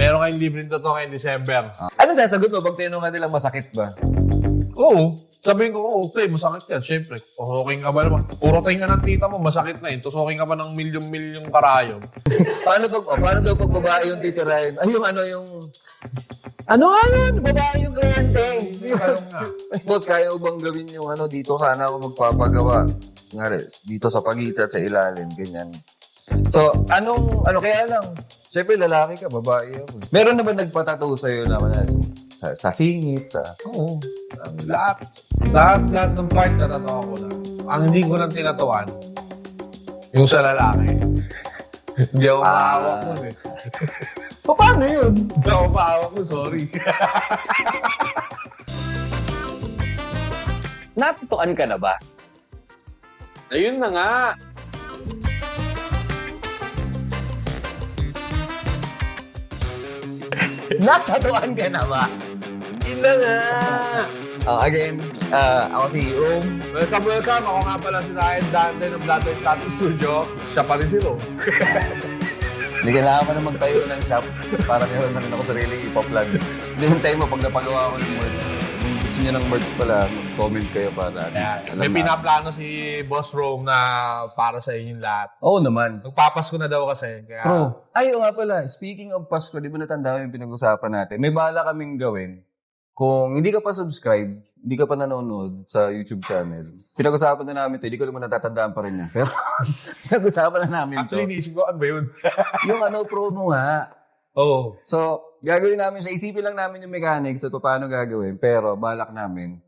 Meron kayong libreng totoo ngayong December. Ano sasagot mo pag tinanong nilang masakit ba? Oo. Sabihin ko, okay, masakit yan. Siyempre, tusukin ka ba naman? Puro tinga ng tita mo, masakit na yun. Tusukin ka ba ng milyong-milyong karayon? Paano daw pag babae yung titirahin? Ay, ano nga yun? Babae yung kliyente. Boss, kaya mo bang gawin yung dito sana ako magpapagawa? Nga dito sa pagitan, sa ilalim, ganyan. So, kaya lang? Siyempre, lalaki ka, babae ako. Meron na ba nagpatato sa'yo naman sa singit? Oo. Lahat ng part na tatawa ko lang. Ang hindi ko lang tinatuan, yung sa lalaki. Hindi ako mahawak mo eh. Paano yun? Hindi ako mahawak mo, sorry. Natutuan ka na ba? Ayun na nga. Natatuan ka na ba? Yun na nga. Again, ako si Rom. Welcome. Ako nga pala si Ryan Dante ng Blatter Status Studio. Siya pa rin si Rom. Hindi kailangan ko na magtayo ng shop para meron na rin ako sariling ipa-plug. Hindi hintay mo pag napagawa ko ng merch. Kung gusto niyo ng merch pala, mag-comment kayo para at least alam May na. pinaplano si Boss Rome na para sa inyong lahat. Oo naman. Magpapasko na daw kasi. Kaya... True. Ay, nga pala. Speaking of Pasko, di ba natanda ko yung pinag-usapan natin? May bala kaming gawin. Kung hindi ka pa subscribe, hindi ka pa nanonood sa YouTube channel, pinag-usapan na namin ito. Hindi ko naman natatandaan pa rin yan. Pero pinag-usapan na namin ito. Actually, inisip ko, ano ba yun? Yung promo nga. Oo. So, gagawin namin siya. Isipin lang namin yung mechanics at paano gagawin. Pero, balak namin,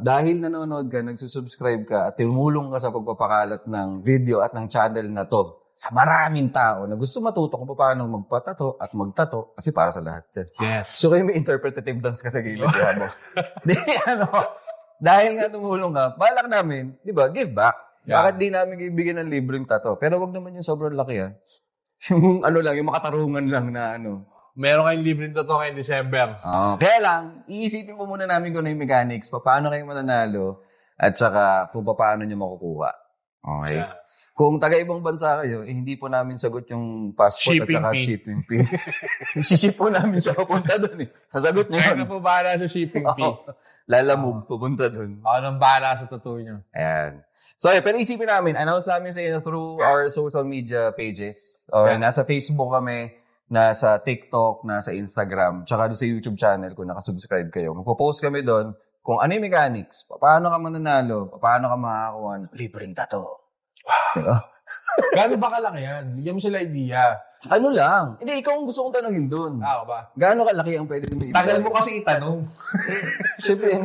dahil nanonood ka, nagsusubscribe ka, at tumulong ka sa pagpapakalat ng video at ng channel na to sa maraming tao na gusto matuto kung paano magpatato at magtato kasi para sa lahat yan. Yes. So, kayo may interpretative dance ka sa gilid. Di, dahil nga tumulong ka, balak namin, di ba, give back. Yeah. Bakit di namin ibigyan ng libreng tato? Pero wag naman yung sobrang laki, Yung yung makatarungan lang na Meron kayong libreng totoo ngayong December. Kaya lang, iisipin po muna namin kung ano yung mechanics, paano kayo mananalo, at saka kung paano nyo makukuha. Okay? Yeah. Kung taga-ibang bansa kayo, hindi po namin sagot yung passport Shipping at saka fee. shipping fee. Isiship po namin siya papunta doon Sasagot niyo Kaya yun. na po bahala sa shipping fee. Lalamove, pupunta doon. Ako nang bahala sa tattoo nyo. Ayan. So, pero isipin namin, announce namin sa inyo through our social media pages. Or nasa Facebook kami, nasa TikTok, nasa Instagram, tsaka doon sa YouTube channel kung nakasubscribe kayo. Magpo-post kami doon kung ano yung mechanics, paano ka mananalo, paano ka makakuha ng libreng tato. Diba? Gano'n ba kalaki yan? Bigyan mo sila idea. Ano lang? Hindi, ikaw ang gusto kong tanongin doon. Ako ba? Gaano kalaki ang pwede mo ibigay? Tagal mo kasi itanong. Siyempre,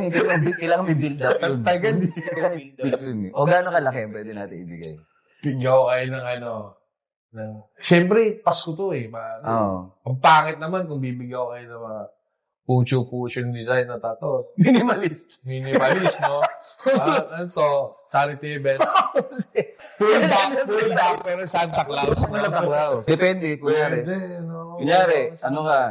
kailangan may build up yun. Tagal. Kailangan may build up yun. O gaano kalaki ang pwede natin ibigay? Bigyan ko kayo ng Siyempre, Pasko to eh. Ang pangit naman kung bibigyan ko kayo ng mga pucho-pucho design na tato. Minimalist. Minimalist, no? Ano to? Charity event. Full back, pero Santa Claus. Santa Claus. Depende, kunyari. Pwede, no? Kunyari,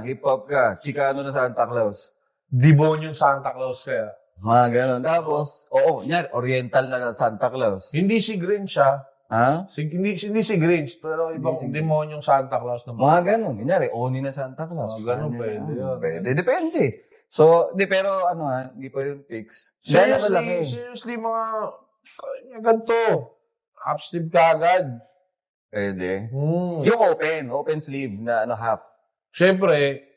hip-hop ka, Chicano na Santa Claus. Dibonyong Santa Claus kaya. Mga ganon. Tapos, kunyari, Oriental na Santa Claus. Hindi si Grinch, ha? Ha? Hindi si Grinch, pero ibang demonyong Santa Claus naman. Mga ganon. Kunyari, Oni na Santa Claus. Ganun, pwede yun. Pwede, depende. So, pero hindi pa yung fix. Seriously, mga ganito. Half sleeve ka agad. Pwede. Yung open sleeve na half. Siyempre,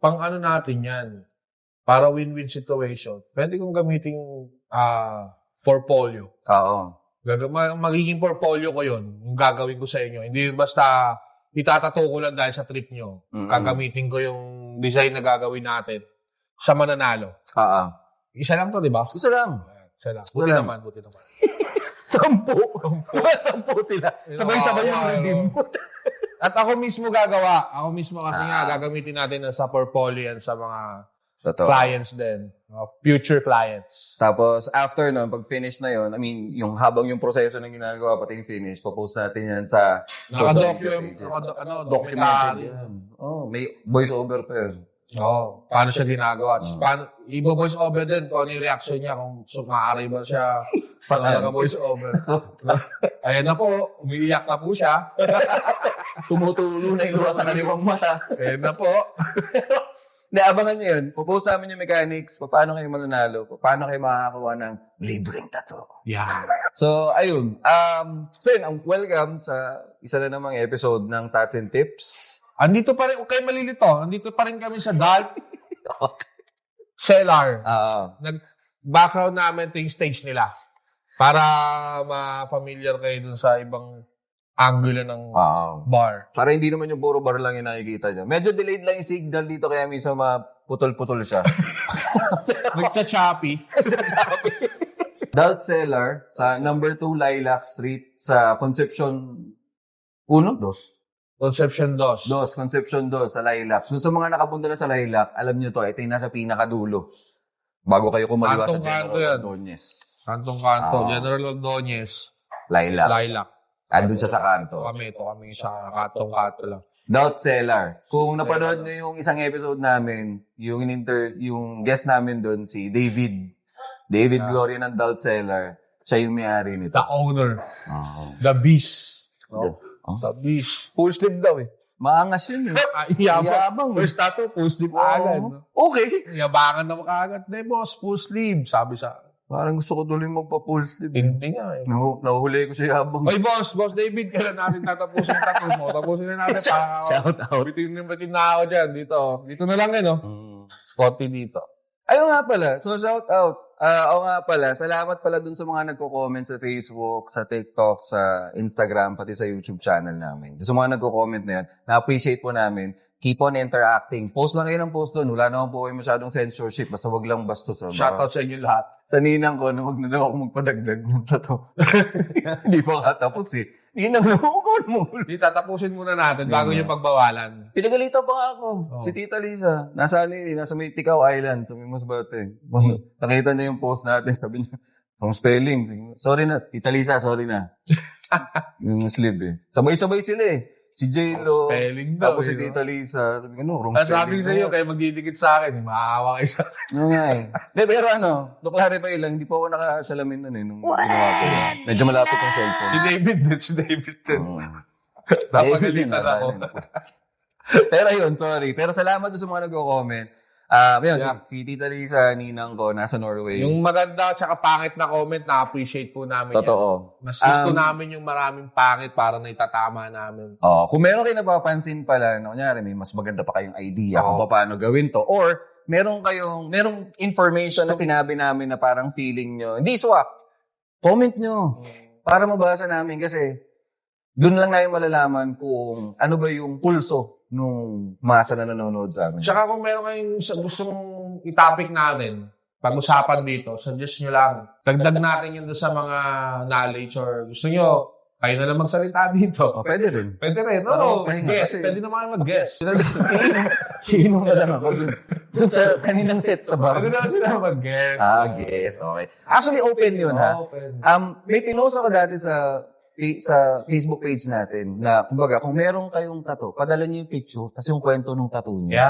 pang natin yan. Para win-win situation. Pwede kong gamitin portfolio. Oo. Magiging portfolio ko yun. Yung gagawin ko sa inyo. Hindi basta itatato ko lang dahil sa trip nyo. Gagamitin ko yung design na gagawin natin sa mananalo. Isa lang to, di ba? Isa lang. Buti naman. 10. 10 sila. Sabay-sabay yung redeem. At ako mismo gagawa. Ako mismo kasi gagamitin natin sa portfolio yan sa mga clients din. Future clients. Tapos, after nun, pag finish na yun, yung habang yung proseso ng ginagawa, pati yung finish, popost natin yan sa social media pages. Documented yan. May voice over pa yun. Paano siya ginagawa? Ibo-voice over din kung ano yung reaction niya, kung maaari ba siya pag naka-voice over. Ayan na po, umiiyak na po siya. tumutulo na yung luha sa kaliwang mata. Ayan na po. Naabangan nyo yun. Pupost namin yung mechanics, paano kayo mananalo, paano kayo makakakuha ng libreng tattoo. Yeah. So, ayun. So yun, welcome sa isa na namang episode ng Tats and Tips. Andito pa rin, okay malilito. Andito pa rin kami sa Dalt Cellar. Nag-background namin ito yung stage nila. Para ma-familiar kayo dun sa ibang angulo ng bar. Para hindi naman yung puro bar lang yung nakikita nyo. Medyo delayed lang yung signal dito kaya minsan maputol-putol siya. Nagcha-choppy. Dalt Cellar sa number 2 Lilac Street sa Concepcion 1? 2? Concepcion 2. Concepcion 2 sa Lilac. So, sa mga nakapunta na sa Lilac, alam nyo to, ito yung nasa pinakadulo. Bago kayo kumaliwa sa General Ordonez. Kantong-kanto. General Ordonez. Lilac. Andun siya sa kanto. Kami sa kantong-kanto lang. Dalt Cellar. Kung napanood nyo yung isang episode namin, yung guest namin doon, si David Gloria ng Dalt Cellar. Siya yung may-ari nito. The owner. The beast. The beast. Full sleeve daw eh. Maangas yun eh. Yabang. First tattoo, full sleeve agad. Okay. Yabangan na makaagad. Hindi boss, full sleeve. Sabi sa parang gusto ko tuloy magpa-full sleeve. Hindi nga eh. Nahuhuli ko si Yabang. Oy boss David, kailan natin tatapusin yung tattoo mo? Tapusin na natin. Shout out. Bitin na ako dyan. Dito na lang eh, no? Scotty dito. Ayun nga pala. So, shout out. Oo nga pala. Salamat pala dun sa mga nagko-comment sa Facebook, sa TikTok, sa Instagram, pati sa YouTube channel namin. Sa mga nagko-comment na yan, na-appreciate po namin. Keep on interacting. Post lang kayo ng post doon. Wala naman po kayo masyadong censorship. Basta wag lang bastos. Shout out sa inyo lahat. Sa ninang ko, huwag na daw ako magpadagdag ng tato. Hindi pa katapos eh. Ninang naman mo. Hindi, tatapusin muna natin bago yung pagbawalan. Pinagalitan pa nga ako. Si Tita Lisa. Nasa may Tikaw Island. Sa may Masbate. Nakita niya yung post natin. Sabi niya, wrong spelling. Sorry na. Tita Lisa, sorry na. Yung sleeve eh. Sabay-sabay sila eh. Si J-Lo, tapos si Tita Lisa. Sabi ko, wrong spelling. Sabi ko sa iyo, kaya magdidikit sa akin. Maawa kayo sa akin. Oo nga eh. Pero to clarify lang, hindi po ako nakasalamin nun eh. Nung ginawa ko yun. Medyo malapit yung cellphone. Si David din. Napagalitan ako. Pero yun, sorry. Pero salamat doon sa mga nagko-comment. Si Tita Lisa, ninang ko, nasa Norway. Yung maganda at saka pangit na comment, na-appreciate po namin. Totoo. Mas gusto namin yung maraming pangit para na itatama namin. Kung meron kayo napapansin pala, kunyari, may mas maganda pa kayong idea kung paano gawin to. Or, merong information na sinabi namin na parang feeling nyo, hindi swak. Comment nyo. Para mabasa namin kasi doon lang namin malalaman kung ano ba yung pulso nung masa na nanonood sa amin. Tsaka kung meron kayong gustong i-topic natin, pag-usapan dito, suggest nyo lang. Dagdag natin yun doon sa mga knowledge or gusto nyo, kayo na lang magsalita dito. Pwede rin. Guess. Pwede naman kayo mag-guess. Iinom na lang ako dun sa kaninang set sa bar. Pwede naman sila mag-guess. Guess. Okay. Actually, open yun ha. Open. May pinost ako dati sa Facebook page natin na, kumbaga, kung meron kayong tattoo, padala niyo yung picture, tapos yung kwento ng tattoo niyo.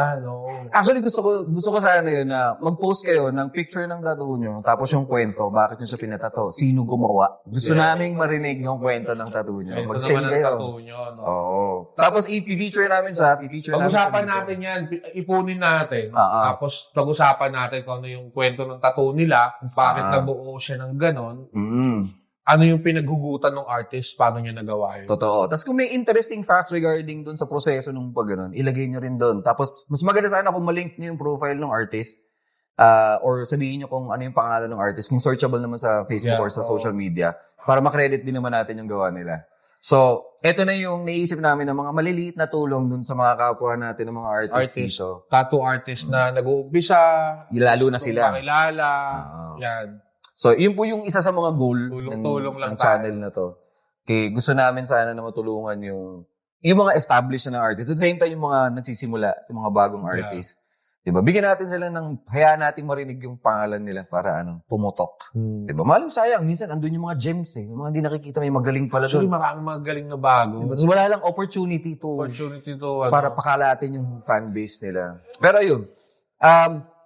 Actually, gusto ko sana yun na mag-post kayo ng picture ng tattoo niyo, tapos yung kwento, bakit niyo siya pinatato, sino gumawa. Gusto naming marinig yung kwento ng tattoo niyo. Mag-send kayo. Tapos, i-feature namin pag-usapan natin yan, ipunin natin. Tapos, pag-usapan natin kung ano yung kwento ng tattoo nila, kung bakit nabuo siya ng ganon. Ano yung pinaghugutan ng artist, paano niya nagawa yun. Totoo. Tapos kung may interesting facts regarding dun sa proseso nung pag-ganon, ilagay nyo rin dun. Tapos, mas maganda sana kung malink nyo yung profile ng artist or sabihin nyo kung ano yung pangalan ng artist, kung searchable naman sa Facebook or sa social media, para makredit din naman natin yung gawa nila. So, eto na yung naisip namin ng mga maliliit na tulong dun sa mga kapwa natin ng mga artist. Tattoo artist na nag-uumpisa. Lalo na sila. Makilala. Yan. So, yun po yung isa sa mga goal ng channel na to. Okay, gusto namin sana na matulungan yung mga established na artists. At the same time, yung mga nagsisimula, yung mga bagong artists. Diba? Bigyan natin sila hayaan natin marinig yung pangalan nila para pumutok. Diba? Malam sayang, minsan andun yung mga gems eh. Yung mga hindi nakikita, may magaling pala doon. Actually, maraming magaling na bago. Diba? So, wala lang opportunity to para pakalatin yung fanbase nila. Pero ayun,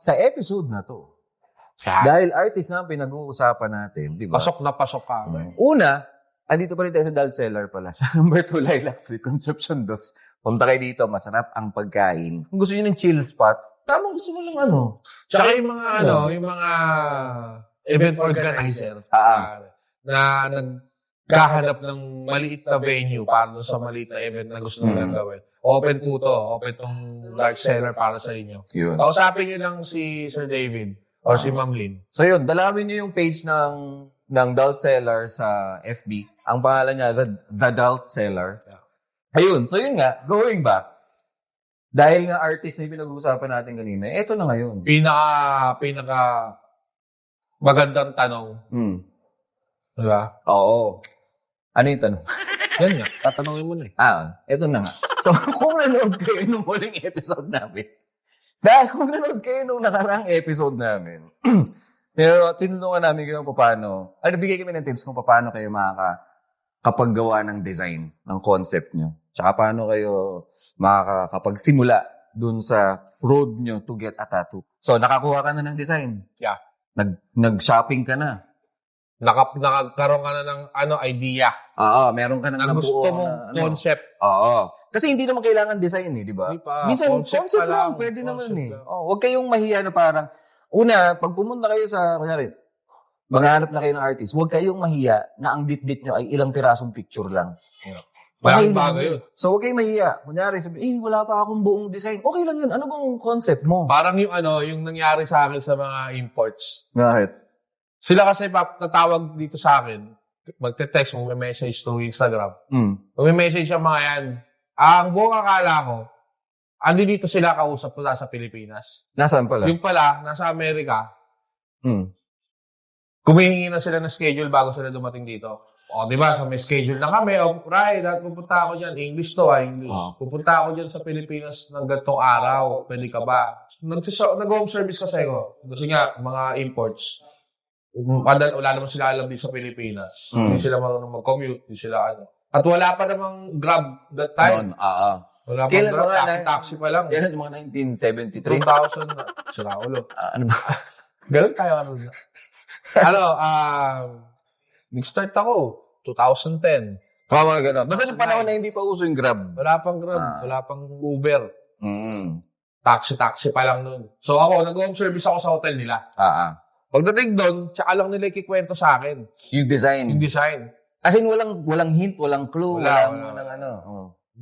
sa episode na to, dahil artist na ang pinag-uusapan natin, di ba? Pasok na pasok ka. Una, andito pa rin tayo sa Dalt Cellar pala. Sa number 2 Lilac Street, Concepcion 2. Punta kayo dito, masarap ang pagkain. Kung gusto niyo ng chill spot, tamang gusto mo lang ano. Tsaka yung mga yung mga event organizer na nagkahanap ng maliit na venue para sa maliit na event na gusto nila gawin. Open po to. Open tong Dalt Cellar para sa inyo. Yun. Kausapin niyo lang si Sir David o si Ma'am Lynn. So yun, dalawin niyo yung page ng Dalt Cellar sa FB. Ang pangalan niya, The Dalt Cellar. Yeah. Ayun, so yun nga, going back, dahil nga artist na yung pinag-uusapan natin kanina, eto na ngayon. Pinaka magandang tanong. Diba? Oo. Ano yung tanong? Yan nga, tatanungin mo na eh. Eto na nga. So, kung nanood kayo nung huling episode namin, dahil kung nanood kayo nung nakarang episode namin, tinulungan namin kayo kung paano, bigay kami ng tips kung paano kayo makakapaggawa ng design, ng concept nyo. Tsaka paano kayo makakapagsimula dun sa road nyo to get a tattoo. So, nakakuha ka na ng design. Yeah. Nag-shopping ka na. Nagkaroon ka na ng idea. Oo, meron ka na gusto mong concept. Oo. Kasi hindi naman kailangan design eh, di ba? Minsan, concept lang. Pwede naman eh. Huwag kayong mahiya na parang, pag pumunta kayo sa, kunyari, maghanap na kayo ng artist, huwag kayong mahiya na ang bit-bit nyo ay ilang pirasong picture lang. Yeah. Malaking bagay yun. So, huwag kayong mahiya. Kunyari, sabi, wala pa akong buong design. Okay lang yun. Ano bang concept mo? Parang yung nangyari sa akin sa mga imports. Bakit? Sila kasi natawag dito sa akin, magte-text, mag-message to Instagram. Mag-message ang mga yan. Ang buong akala ko, andi dito sila kausap ko sa Pilipinas. Nasaan pala? Yung pala, nasa Amerika. Kumihingi na sila ng schedule bago sila dumating dito. O, di ba? So, may schedule na kami. O, right, pupunta ako dyan. English to, English. Pupunta ako dyan sa Pilipinas ng ganitong araw. Pwede ka ba? Nag-home service kasi ako. Kasi nga, mga imports. Wala naman sila alam dito sa Pilipinas. Hindi sila marunong mag-commute. Hindi sila At wala pa namang Grab that time. Wala pa Grab. Taxi pa lang. Kailan mga 1973? 2,000 na. Sira ulo. Ano ba? Ganun tayo. Nag-start ako. 2010. Mga gano'n. Basta yung panahon na hindi pa uso yung Grab. Wala pang Grab. Wala pang Uber. Taxi pa lang nun. So ako, nag-home service ako sa hotel nila. Pagdating doon, tsaka lang nila ikikwento sa akin. Yung design. As in, walang hint, walang clue, walang ano.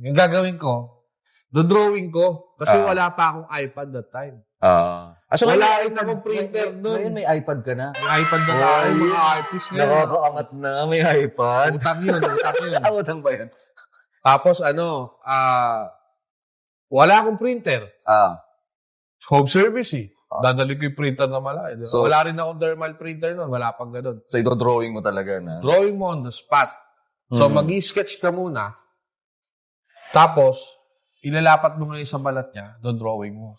Yung gagawin ko, drawing ko, kasi wala pa akong iPad that time. So wala rin akong printer doon. Ngayon may iPad ka na. May iPad na tayo, mga artist na. Nakakaangat na, may iPad. Utang yun. Utang ba yun? Tapos wala akong printer. Home service eh. Dadali ko yung printer na malaki. So, wala rin akong thermal printer nun. Wala pang ganun. So, ito drawing mo talaga na? Drawing mo on the spot. So, mag-i-sketch ka muna. Tapos, ilalapat mo ngayon sa balat niya, drawing mo.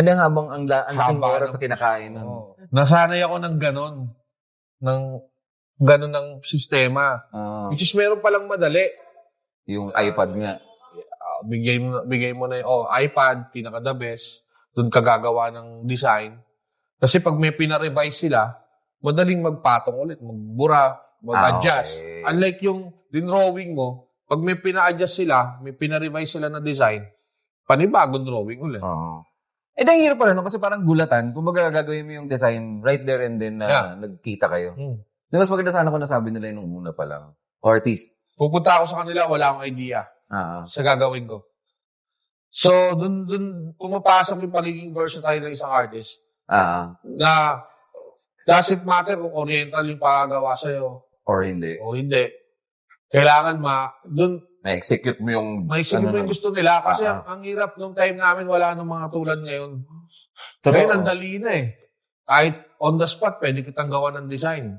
Ano habang ang laking oras sa kinakain nun? Nasanay ako ng ganun. Ng sistema. Which is meron palang madali. Yung iPad nga. Bigay mo na yung iPad, pinaka the best. Doon ka gagawa ng design. Kasi pag may pinarevise sila, madaling magpatong ulit, magbura, mag-adjust. Okay. Unlike yung drawing mo, pag may pina-adjust sila, may pinarevise sila na design, panibagong drawing ulit. Ang hirap pala, no? Kasi parang gulatan. Kung baga gagawin mo yung design right there and then nagkita kayo. Mas maganda sana kung nasabi nila yung una pa lang. Artist. Pupunta ako sa kanila, wala akong idea sa gagawin ko. So, dun pumapasok yung pagiging versatile ng isang artist. Na doesn't matter kung oriental yung pagagawa sa'yo. Or hindi. Kailangan ma-execute mo yung gusto nila. Kasi ang hirap nung time namin, wala nung mga tulad ngayon. Ngayon, ang dali na eh. Kahit on the spot, pwede kitang gawa ng design.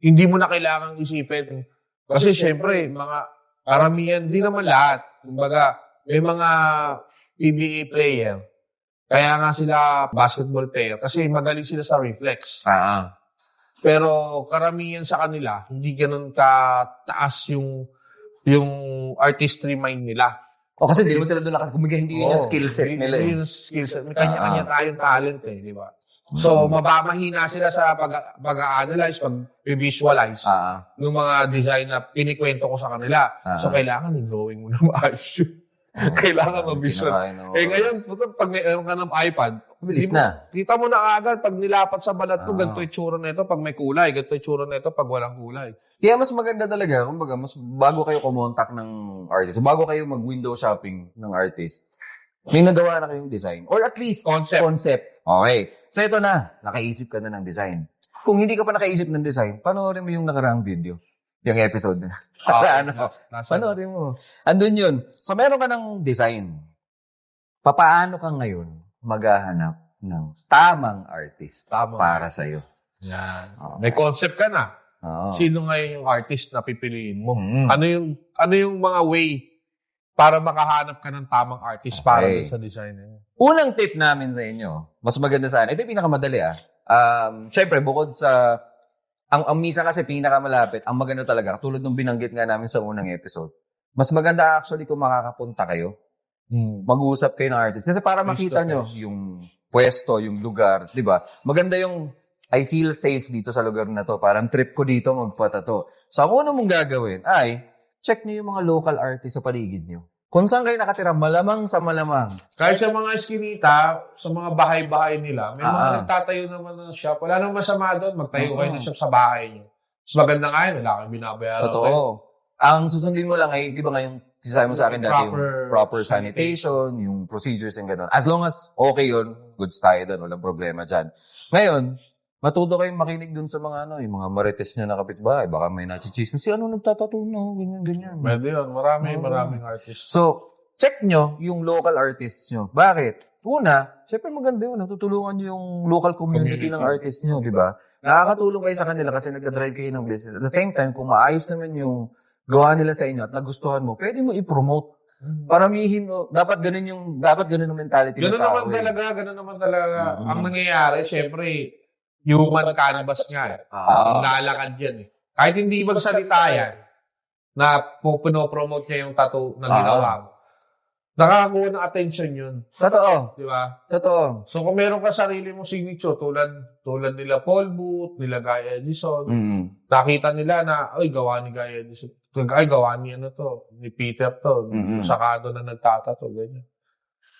Hindi mo na kailangang isipin. Kasi syempre, mga karamihan, di naman lahat. Kumbaga, may mga PBA player. Kaya nga sila basketball player. Kasi magaling sila sa reflex. Pero karamihan sa kanila, hindi ganun kataas yung artistry mind nila. Kasi hindi naman sila doon lakas. Kumbaga, hindi yun yung skill set nila. Hindi yung skill set. May kanya-kanya tayong talent di ba? So, mahina sila sa pag-analyze, pag-visualize ng mga design na pinikwento ko sa kanila. So, kailangan i-drawing mo na maayos yun. Kailangan mag-visual. Ngayon, pag meron ka ng iPad, bilis na. Kita mo na agad, pag nilapat sa balat ko, ganito yung tsura na ito pag may kulay, ganito yung tsura na ito pag walang kulay. Kaya mas maganda talaga, kumbaga, mas bago kayo kumontak ng artist, bago kayo mag-window shopping ng artist, may nagawa na kayong design. Or at least, concept. Okay. So ito na, nakaisip ka na ng design. Kung hindi ka pa nakaisip ng design, panoorin mo yung nakaraang video. Yung episode na. Panoorin mo. Andun yun. So meron ka ng design. Papaano ka ngayon maghahanap ng tamang artist para sa'yo? Yan. Okay. May concept ka na. Sino ngayon yung artist na pipiliin mo? Ano yung mga way para makahanap ka ng tamang artist para sa design niya? Unang tip namin sa inyo, mas maganda sana. Ito yung pinakamadali Siyempre, bukod sa ang misa kasi pinakamalapit, ang maganda talaga, tulad ng binanggit nga namin sa unang episode, mas maganda actually kung makakapunta kayo, mag-uusap kayo ng artist. Kasi para makita nyo yung pwesto, yung lugar, di ba? Maganda yung I feel safe dito sa lugar na to. Parang trip ko dito magpatato. So, ang una mong gagawin ay check nyo yung mga local artists sa paligid nyo. Kung saan kayo nakatira, malamang sa malamang. Kahit sa mga eskinita, sa mga bahay-bahay nila, may mga nagtatayo naman ng shop. Wala namang masama doon. Magtayo kayo ng shop sa bahay nyo. Mas maganda nga yun. Wala kayong binabayaran. Totoo. Ang susundin mo lang ay, di ba ngayon, sinasabi mo sa akin dati yung proper sanitation, yung procedures and gano'n. As long as okay yun, goods tayo doon. Walang problema dyan. Ngayon, matuto kayong makinig dun sa mga yung mga marites nyo na kapitbahay. Baka may nachichismis. Si ano nagtatattoo no? Ganyan. Pwede yun. Maraming artists. So, check nyo yung local artists nyo. Bakit? Una, syempre maganda yun. Natutulungan nyo yung local community ng artists nyo, di ba? Nakakatulong kayo sa kanila kasi nagdadrive kayo ng business. At the same time, kung maayos naman yung gawa nila sa inyo at nagustuhan mo, pwede mo i-promote. Paramihin mo, dapat ganun yung mentality ng tao. Ganun naman talaga. Ang nangyayari, syempre, human canvas nga lalakad yan Kahit hindi magsalita yan, na pinopromote niya yung tattoo na ginawa mo, nakakakuha ng attention yun. Totoo. Di ba? Totoo. So kung meron ka sarili mong signature, tulad nila Paul Booth, nila Guy Edison, nakita nila na, gawa ni Guy Edison. Gawa ni ni Peter to. Sakado na nagtatato, ganyan.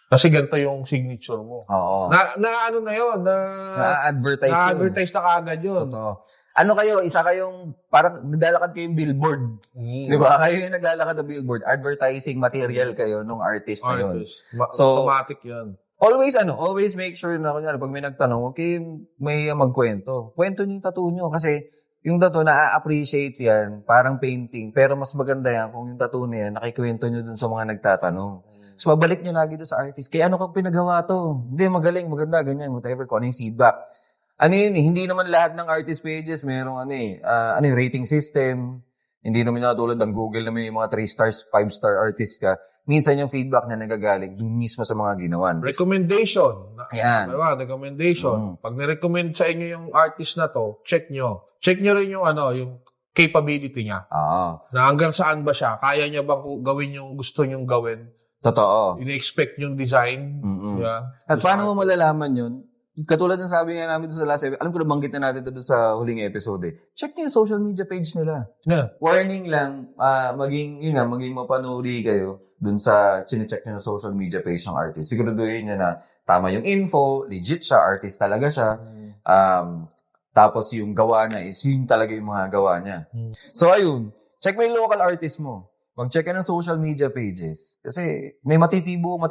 Kasi ganito yung signature mo. Oo. Na-advertise Na-advertise na kaagad yun. Totoo. Ano kayo, isa kayong, parang naglalakad kayong billboard. Di ba? Kayo yung naglalakad na billboard. Advertising material kayo nung artist na yun. So, automatic yun. Always make sure na, kunyari, pag may nagtanong, okay, may magkwento. Kwento niyo yung tattoo nyo. Kasi, yung tattoo, na-appreciate yan, parang painting. Pero mas maganda yan kung yung tattoo na yan, nakikwento nyo dun sa mga nagtatanong. So, babalik nyo lagi doon sa artist. Kaya ano kang pinagawa to? Hindi, magaling, maganda, ganyan, whatever, kung ano yung feedback. Hindi naman lahat ng artist pages, merong rating system. Hindi naman tulad ng Google na may mga 3 stars, 5-star artist ka. Minsan yung feedback na nagagaling doon mismo sa mga ginawan. Recommendation. Yan. Recommendation. Pag nirecommend sa inyo yung artist na to, check nyo. Check nyo rin yung yung capability niya. Na hanggang saan ba siya? Kaya niya bang gawin yung gusto nyong gawin? Totoo. Ina-expect yung design. Yeah. At paano mo malalaman yun? Katulad ng sabi nga namin doon sa last episode, alam ko na banggit na natin doon sa huling episode Check nyo yung social media page nila. Yeah. Warning lang, maging mapanuri kayo doon sa chinecheck nyo na social media page ng artist. Siguraduhin nyo na tama yung info, legit siya, artist talaga siya. Tapos yung gawa na is yun talaga yung mga gawa niya. So ayun, check mo yung local artist mo. Mag-check ka ng social media pages. Kasi may matitibo ka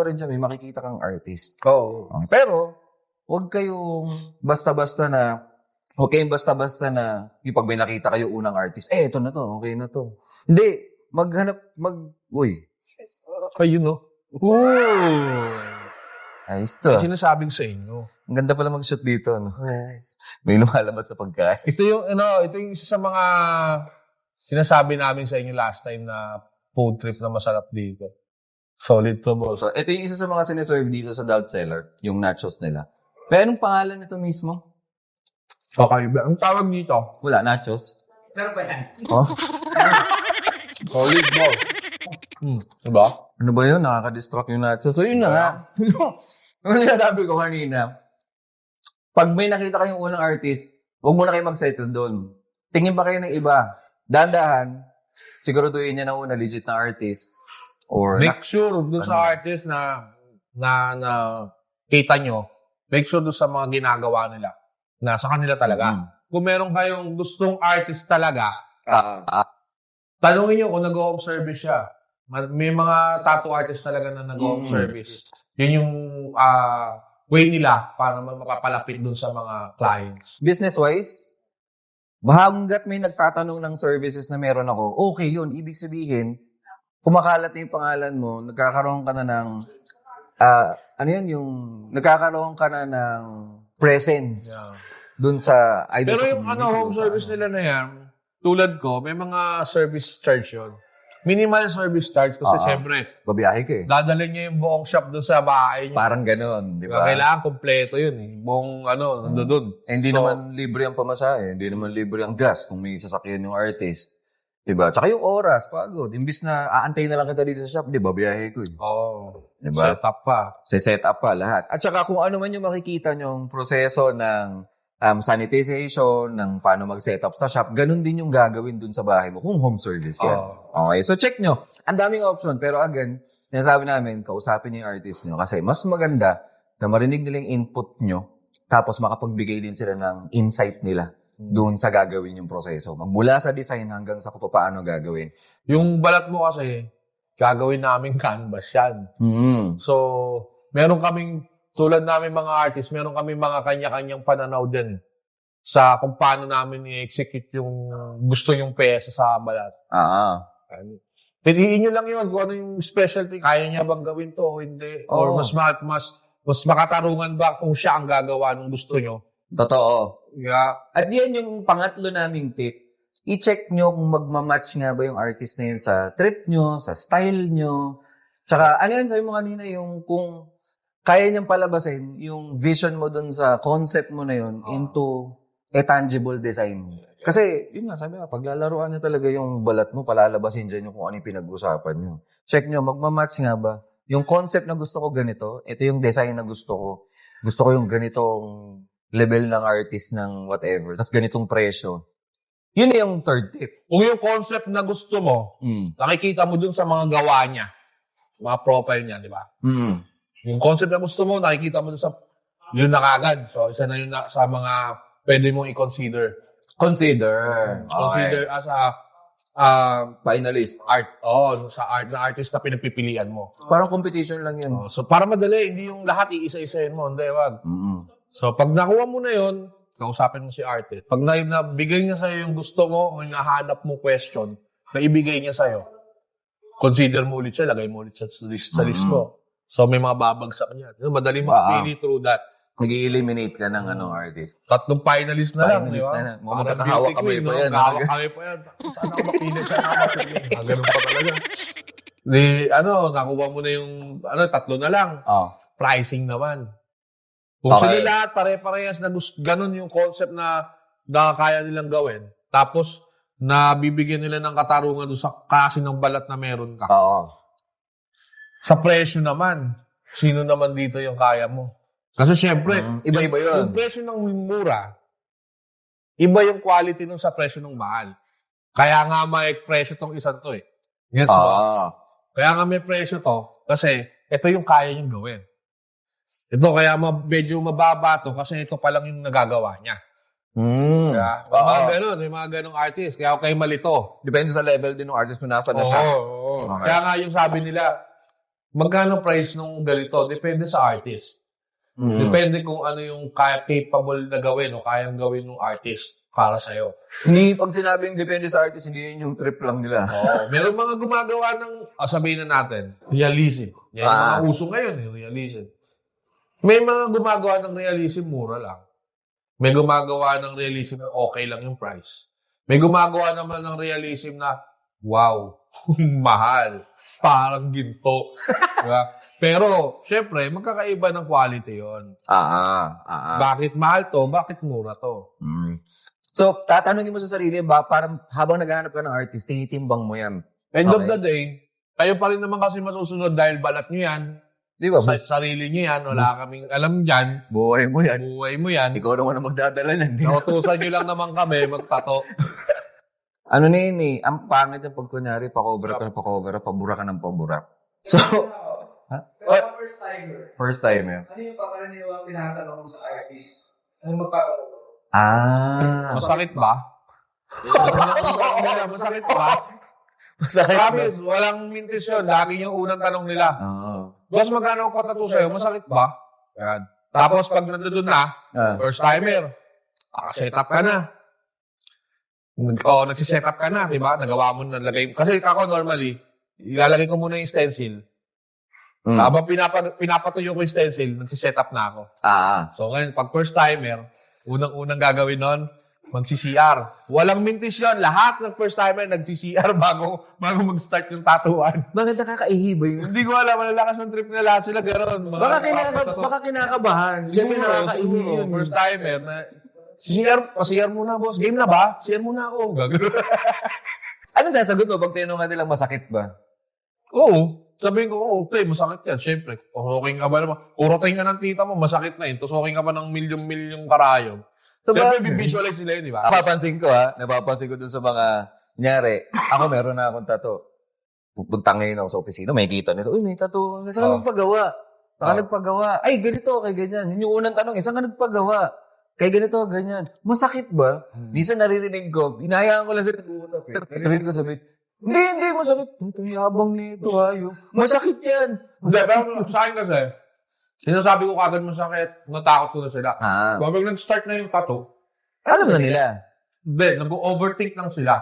rin dyan. May makikita kang artist. Oo. Okay. Pero, huwag kayong basta-basta na yung pag may nakita kayo unang artist, ito na to, okay na to. Hindi, Ayun ayos to. Sinasabing sa inyo. Ang ganda pala mag-shoot dito, no? May lumalabas na pagkain. Ito yung isa sa mga sinasabi namin sa inyo last time na food trip na masarap dito. Solid to, boss. So, ito yung isa sa mga siniserve dito sa Doubt Cellar, yung nachos nila. Pero anong pangalan nito mismo? Okay, ang tawag dito? Wala, nachos. Pero ba yan? Solid, boss. Diba? Ano ba yun? Nakaka-distract yung nachos. So, yun na nga. Ano sabi ko kanina, Pag may nakita kayong unang artist, huwag muna kayo mag-settle doon. Tingin pa kayo ng iba. Dahan-dahan, siguraduhin niya na una legit na artist. Or make sure doon sa artist na kita nyo, make sure doon sa mga ginagawa nila. Na sa kanila talaga. Kung meron kayong gustong artist talaga, tanungin nyo kung nag-home service siya. May mga tattoo artist talaga na nag-home service. Yun yung way nila para mapapalapit dun sa mga clients. Business-wise, hanggat may nagtatanong ng services na meron ako, okay yun. Ibig sabihin, kumakalat na yung pangalan mo, nagkakaroon ka na ng, nagkakaroon ka na ng presence dun sa either pero sa yung home service nila na yan, tulad ko, may mga service charge yun. Minimal service charge kasi siyempre, babiyahe ka dadalhin niya yung buong shop doon sa bahay niya. Parang gano'n, di ba? Kailangan kompleto yun eh. Buong doon. Hindi naman libre ang pamasahe, hindi naman libre ang gas kung may sasakyan yung artist. Di ba? Tsaka yung oras, pagod. Imbis na aantay na lang kita dito sa shop, di ba? Biyahe ko eh. Oo. Diba? Set up pa. Set up pa lahat. At saka kung ano man yung makikita nyong proseso ng sanitization, ng paano mag-set up sa shop, ganun din yung gagawin dun sa bahay mo kung home service yan. Okay, so check nyo. Ang daming option, pero again, sinasabi namin, kausapin niyo yung artist nyo kasi mas maganda na marinig nila yung input nyo tapos makapagbigay din sila ng insight nila doon sa gagawin yung proseso. Magmula sa design hanggang sa kung paano gagawin. Yung balat mo kasi, gagawin namin canvas yan. So, meron kaming tulad namin mga artist, meron kami mga kanya-kanyang pananaw din sa kung paano namin i-execute yung gusto yung pyesa sa balat. Piliin nyo lang yun kung ano yung specialty. Kaya niya bang gawin to o hindi? Or mas makatarungan ba kung siya ang gagawa ng gusto nyo? Totoo. Yeah. At yan yung pangatlo naming tip. I-check nyo kung magmamatch nga ba yung artist na yun sa trip nyo, sa style nyo. Tsaka, ano yan, sabi mo kanina, yung kung kaya niyang palabasin yung vision mo dun sa concept mo na yun into a tangible design. Kasi, yun nga, sabi nga, paglalaruan niyo talaga yung balat mo, palalabasin dyan yung kung ano yung pinag-usapan niyo. Check niyo, magmamatch nga ba? Yung concept na gusto ko ganito, ito yung design na gusto ko. Gusto ko yung ganitong level ng artist ng whatever. Tapos ganitong presyo. Yun na yung third tip. Kung yung concept na gusto mo, nakikita mo dun sa mga gawa niya, mga profile niya, di ba? Yung concept na gusto mo, nakikita mo sa yun na kagad. So, isa na yun sa mga pwede mong i-consider. Consider As a finalist. Sa art na artist na pinagpipilian mo. Parang competition lang yun. So, para madali, hindi yung lahat iisa-isahin mo. Hindi, wag. So, pag nakuha mo na yun, kausapin mo si artist. Pag nabigay niya sa'yo yung gusto mo o nahanap mo question na ibigay niya sa'yo, consider mo ulit siya, lagay mo ulit sa list mo. So, may mga babagsak niya. Madali makapili through that. Nag-eliminate ka ng artist. 3 finalist na lang, di ba? Mga magkakahawak kami pa yan. Hawak kami pa yan. Sana ako mapili, sana ako mapili. Ganun pa talaga. Nakuha mo na yung, 3 na lang. Pricing naman. Kung sila lahat, pare-parehas na ganun yung concept na kaya nilang gawin. Tapos, nabibigyan nila ng katarungan doon sa klase ng balat na meron ka. Sa presyo naman, sino naman dito yung kaya mo? Kasi syempre, iba-iba yun. Yung presyo ng mura, iba yung quality nung sa presyo ng mahal. Kaya nga may presyo tong isang to eh. Yes, Kaya nga may presyo to, kasi ito yung kaya niyong gawin. Ito kaya medyo mababa to kasi ito pa lang yung nagagawa niya. Kaya, yung mga ganong artist. Kaya okay malito. Depende sa level din ng artist kung nasa na siya. Okay. Kaya nga yung sabi nila, magkano price nung ganito? Depende sa artist. Depende kung ano yung capable na gawin o kayang gawin ng artist para sa'yo. Hindi, pag sinabing depende sa artist, hindi yun yung trip lang nila. Meron mga gumagawa ng, sabihin na natin, realism. Yan yung mga uso ngayon, realism. May mga gumagawa ng realism, mura lang. May gumagawa ng realism na okay lang yung price. May gumagawa naman ng realism na, wow, mahal. Parang ginto. Diba? Pero, syempre, magkakaiba ng quality yon. Bakit mahal to? Bakit mura to? So, tatanungin mo sa sarili, parang habang naghahanap ka ng artist, tinitimbang mo yan. End of the day, kayo pa rin naman kasi masusunod dahil balat nyo yan. Di ba? Sarili niyo yan. Wala kaming alam dyan. Buhay mo yan. Buhay mo yan. Ikaw naman ang magdadala yan. Nautusan niyo lang naman kami magtato. Ano na yun eh, ang pangit yung pag kunyari, pa-cover up, pabura ka ng pabura. So, First timer. first time yun. Ano yung pangkaraniwang tinatanong mo sa artist? Ano magpapatanong? Masakit ba? Masakit ba? Masakit ba? Promise, walang mintis yun. Lagi yung unang tanong nila. Oo. Boss, magkano ang patato sa'yo? Masakit ba? Yan. Tapos pag nandun na, first timer, set up ka na. Nagsiset up ka na, di ba? Nagawa mo na lagay. Kasi ako normally, ilalagay ko muna yung stencil. Habang pinapatuyo ko yung stencil, nagsiset up na ako. So ngayon, pag first timer, unang gagawin nun, magsi-CR. Walang mintis yun. Lahat ng first timer nagsi-CR bago mag-start yung tatuan. Bakit nakakaihi ba yun? Hindi ko alam. Malalakas ang trip na lahat sila. Gano'n. Baka kinakabahan. Siyempre nakakaihi yun. First timer na, CR muna, boss. Game na ba? CR muna ako. Gagano. Ano sasagot mo pag tinanong nilang masakit ba? Oo. Sabihin ko, okay, masakit yan. Siyempre, tusokin ka ba naman? Kurotin ka ng tita mo, masakit na yun. Tusokin ka ba ng milyong-milyong karayom? So, siyempre, bivisualize nila yun, di ba? Napapansin ko dun sa mga, kunyari, ako meron na akong tato. Pupunta ngayon ako sa opisina, may kita nito, uy, may tato. Saan ka nagpagawa? Saan ka nagpagawa? Ay, ganito, kay ganyan. Yun yung unang tanong, saan ka nagpagawa? Kay ganito, ganyan. Masakit ba? Minsan naririnig ko, inahayaan ko lang sila nag-uusap eh. Naririnig ko sabihin, hindi, masakit. Ito yung habang nito, hayo. Masakit yan. Hindi, pero sa akin kasi, sinasabi ko kagad masakit, natakot ko na sila. Kapag nag-start na yung tattoo, alam na nila. Hindi, nag-overthink lang sila.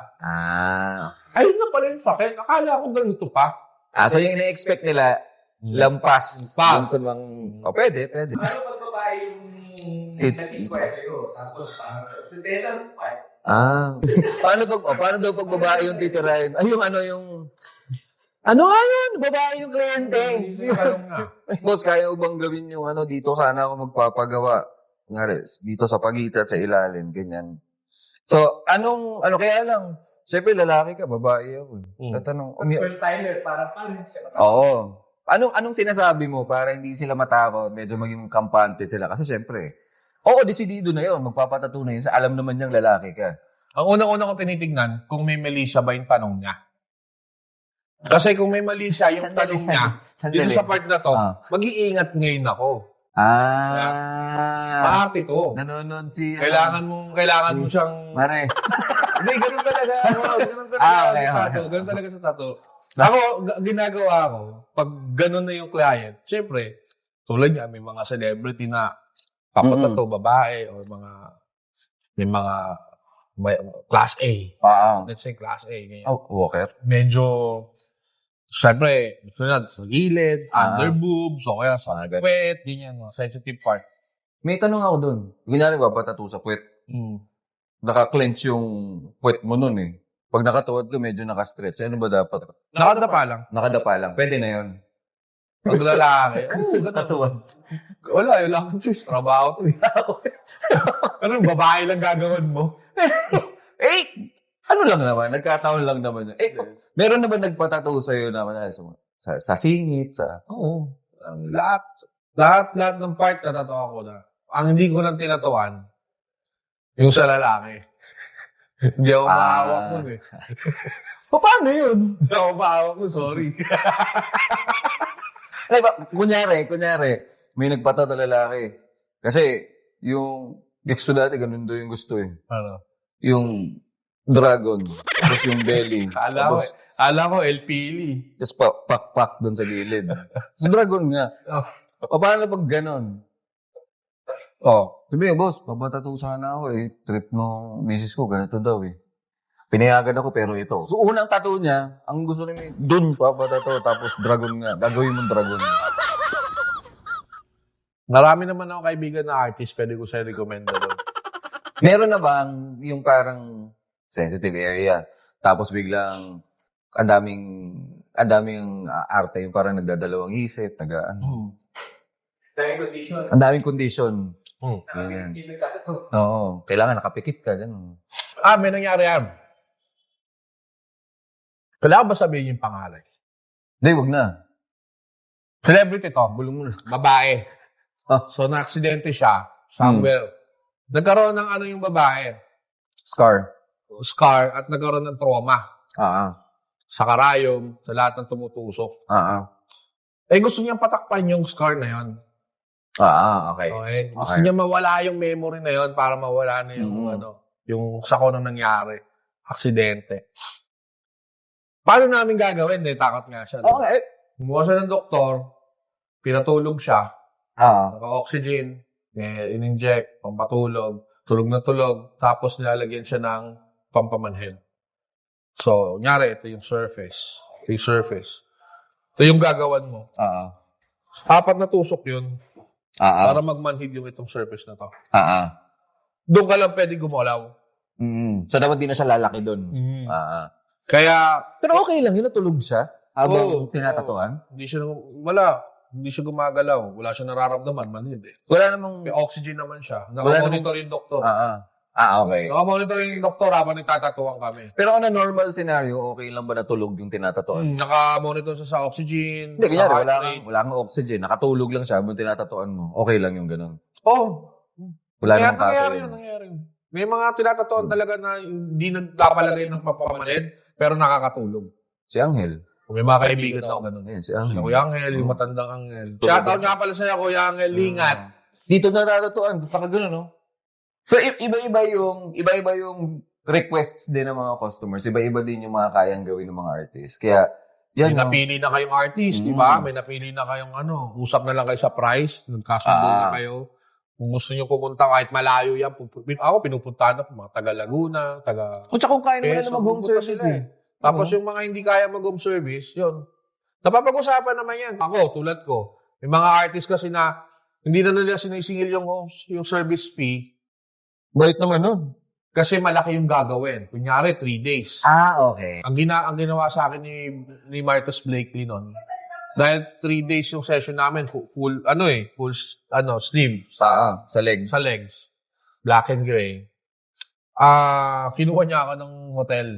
Ayun na pala yung sakit. Akala ko ganito pa. So yung ina-expect nila, lampas. Dun sa mga, pwede. Ano pag babae yung nag-inquire sa'yo? Tapos, sa selang, Paano daw pag babae yung titirahin? Ay, ano nga yun? Babae yung kliyente. Boss, kaya mo bang gawin yung dito sana ako magpapagawa? Ngaris, dito sa pagitan, sa ilalim, ganyan. So, kaya lang, siyempre lalaki ka, babae ako. Tatanong. first timer, paano siya matakot? Oo. Anong sinasabi mo para hindi sila matakot, medyo maging kampante sila? Kasi siyempre, desidido na yun, magpapatato na yun, sa alam naman niyang lalaki ka. Ang unang-una kong tinitignan, kung may mali siya ba yung tanong niya. Kasi kung may mali siya, yung tanong niya, dito sa part na to, mag-iingat ngayon ako. Maarte to. Nanonood si... Kailangan mo siyang... Mare. Hindi, ganun talaga. Ganun talaga sa tattoo. Ako, ginagawa ko, pag ganun na yung client, syempre, tulad niya, may mga celebrity na papatato, babae, or may mga class A. Let's say class A. Walker. Medyo, syempre, sa gilid, under boobs, o kaya sa puwet, ganyan, sensitive part. May tanong ako dun. Kunyari ba, tattoo sa puwet? Naka-clench yung puwet mo nun eh. Pag nakatuwad ko, medyo naka-stretch. Ano ba dapat? Nakadapa lang. Nakadapa lang. Pwede na yun. Pag lalaki. Kasi nakatuwad. Wala, yun lang. Trabaho to. Pero babae lang gagawin mo. Ano lang naman? Nagkataon lang naman. Meron na ba nagpatato sa'yo naman sa singit? Oo. Lahat ng part na tatawa ko na. Ang hindi ko nang tinatuan, yung sa lalaki. Hindi ako mahawak mo eh. Paano yun? Hindi ako mahawak mo, sorry. Kunyari, may nagpatato na lalaki. Kasi, yung gusto natin, ganun daw yung gusto eh. Ano? Yung dragon, tapos yung belly. Ala ko, El Pili. Tapos pak doon sa gilid. So, dragon nga. Paano pag ganon? Sabi boss, papatato sana ako eh. Trip no misis ko, ganito daw eh. Pinayagan ako pero ito. So, unang tattoo niya, ang gusto niya, dun papatato, tapos dragon nga. Gagawin mong dragon. Marami naman ako kaibigan na artist, pwede ko sa'yo recommend na doon. Meron na bang yung parang sensitive area, tapos biglang ang daming arte, yung parang nagdadalawang isip, ang daming condition. Oo. Kailangan nakapikit ka, gano'n. May nangyari yan. Kailangan ba sabihin yung pangalan? Hindi, wag na. Celebrity to. Bulong mo na. Babae. Ah. So, na-aksidente siya somewhere. Nagkaroon ng ano yung babae? Scar. Scar at nagkaroon ng trauma. Sa karayom, sa lahat ng tumutusok. Eh, gusto niyang patakpan yung scar na yon. Okay. Okay? Gusto niya mawala yung memory na yon para mawala na yung yung sa kung anong nangyari. Aksidente. Paano namin gagawin? Takot nga siya. Okay. Kumuha siya ng doktor, pinatulog siya, naka-oxygen, in-inject, pampatulog, tulog na tulog, tapos nilalagyan siya ng pampamanhid. So, nyari, ito yung surface. Ito yung surface. Ito yung gagawan mo. 4 na tusok yun para magmanhid yung itong surface na to. Doon ka lang pwede gumalaw. So, dapat di na siya lalaki doon. Kaya, Pero okay lang, yun natulog siya habang tinatatuan. Hindi siya gumagalaw. Wala siya nararamdaman, manhid eh. Wala namang... May oxygen naman siya. Naka-monitor yung doktor. Okay. Naka-monitor yung doktor habang nagtatatuan kami. Pero on a normal scenario, okay lang ba natulog yung tinatatuan? Naka-monitor siya sa oxygen. Hindi, kanyari, wala kang oxygen. Nakatulog lang siya habang tinatatuan mo. Okay lang yung ganun. Wala namang kaso yun. Nangyari. May mga tinatatuan talaga na hindi nagpapalagay ng papamanid, pero nakakatulog. Si Angel. May mga kaibigan na ako ganun. Si Angel. Kuya Angel, yung matandang Angel. Shoutout nga pala sa'yo, Kuya Angel. Lingat. Dito natatatuan. Taka ganun, no? So, iba-iba yung requests din ng mga customers. Iba-iba din yung mga kayang gawin ng mga artists. Kaya, yan. May napili na kayong artist, di ba? May napili na kayong usap na lang kayo sa price. Nagkasundo na kayo. Kung gusto nyo pumunta kahit malayo yan, ako pinupuntahan na mga taga Laguna, taga... Kung tsaka kung kaya naman na mag-home service eh. Tapos yung mga hindi kaya mag-home service, yun. Napapag-usapan naman yan. Ako, tulad ko, may mga artist kasi na hindi na nila sinisingil yung service fee. Bait naman nun. Kasi malaki yung gagawin. Kunyari, 3 days. Okay. Ang ginawa sa akin ni Marcus Blakely nun, dahil 3 days yung session namin, full sleeve. Sa legs. Sa legs. Black and gray. Kinuha niya ako ng hotel.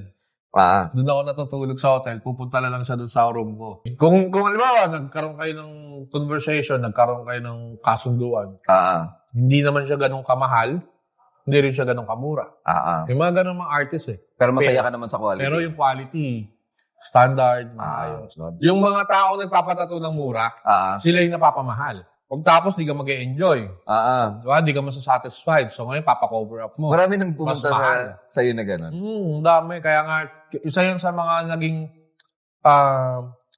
Doon ako natutulog sa hotel. Pupunta na lang siya doon sa room ko. Kung halimbawa, nagkaroon kayo ng conversation, nagkaroon kayo ng kasunduan, hindi naman siya ganun kamahal, hindi rin siya ganun kamura. Yung mga ganun mga artist eh. Pero masaya ka naman sa quality. Pero yung quality, standard, ayos. Yung mga tao nagpapatato ng mura, sila yung napapamahal. Pagtapos, di ka mag-e-enjoy. Diba? Di ka masasatisfied. So ngayon, papakover up mo. Marami nang pumunta sa iyo na gano'n. Dami. Kaya nga, isa yun sa mga naging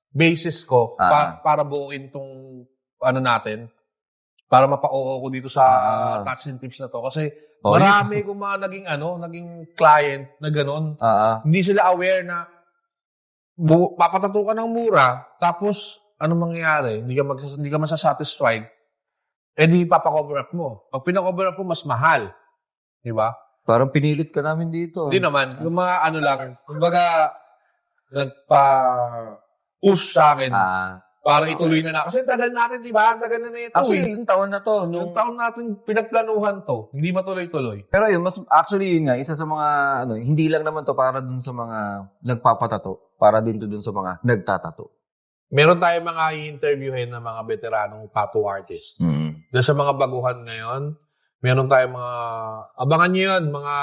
basis ko para buuin tong natin. Para mapa-oo ko dito sa touch and tips na to. Kasi marami kong mga naging client na gano'n. Hindi sila aware na papatato ka ng mura, tapos ano mangyayari? Hindi ka masasatisfied, di papakover up mo. Pag pinakover up mo, mas mahal. Di ba? Parang pinilit ka namin dito. Hindi naman. Yung mga lang, kumbaga, nagpa-push sa akin para ituloy na. Kasi tagal natin, di ba? Tagal na ito. Actually, yung taon na to. Yung taon natin pinagplanuhan to. Hindi matuloy-tuloy. Pero yun, yun nga, isa sa mga, hindi lang naman to para dun sa mga nagpapatato. Para din to dun sa mga nagtatato. Meron tayong mga i-interviewin na mga veteranong tattoo artist. Doon sa mga baguhan ngayon, meron tayong mga, abangan nyo yun, mga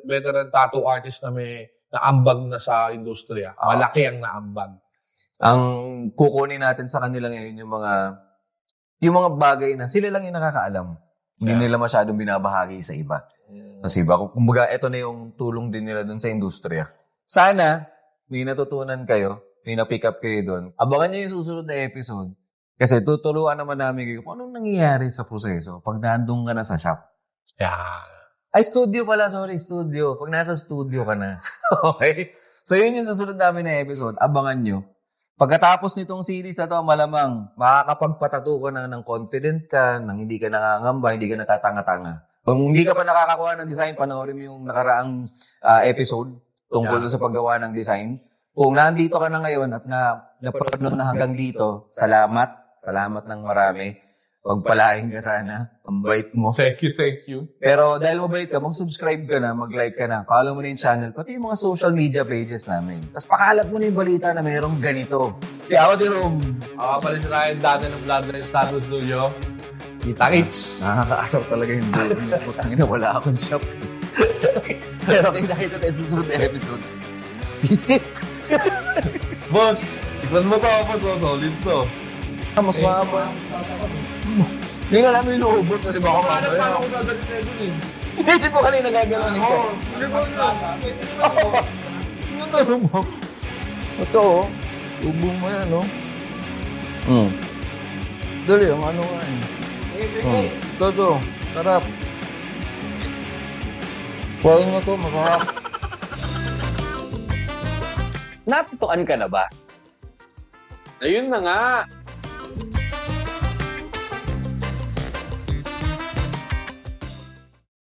veteran tattoo artist na may naambag na sa industriya. Malaki ang naambag. Ang kukunin natin sa kanila ngayon yung mga bagay na sila lang yung nakakaalam. Hindi nila masyadong binabahagi sa iba. Kasi iba, kumbaga, ito na yung tulong din nila dun sa industriya. Sana, may natutunan kayo, may na-pick up kayo doon. Abangan nyo yung susunod na episode. Kasi tutuluan naman namin kayo kung anong nangyayari sa proseso pag nandun ka na sa shop. Ay, studio pala. Sorry, studio. Pag nasa studio ka na. Okay? So, yun yung susunod namin na episode. Abangan nyo. Pagkatapos nitong series na to, malamang makakapagpatato ka na ng confident ka, nang hindi ka nangangamba, hindi ka natatanga-tanga. Kung hindi ka pa nakakakuha ng design, panoorin mo yung nakaraang episode tungkol sa paggawa ng design. Kung nandito ka na ngayon at napanood na hanggang dito, salamat. Salamat ng marami. Pagpalain ka sana. Ang bait mo. Thank you. Pero dahil mabait ka, mag-subscribe ka na, mag-like ka na, follow mo na yung channel, pati yung mga social media pages namin. Tapos pakalat mo na yung balita na mayroong ganito. Si ako si Rom. Ako pala si Ryan dati ng Bloodline Stand Studio. Kita-kits. Nakakaasar talaga yung buhay niya. Putang ina, wala akong shop. Pero kita-kita tayo sa susunod na episode. Visit! Boss, tikman mo to, boss. Oh, solid to. Mas mahaba. Hindi nga namin inuubos kasi baka Paano mamaya. ko gagawin na dun eh? Inisip ko kanina gagawin ko. Oo, hindi ko na. Ano tanong mo? Ito oh. Ubo mo yan oh. Dali, ang ano nga eh. Ito. Sarap. Kuhain mo to, masarap. Natutuan ka na ba? Ayun na nga.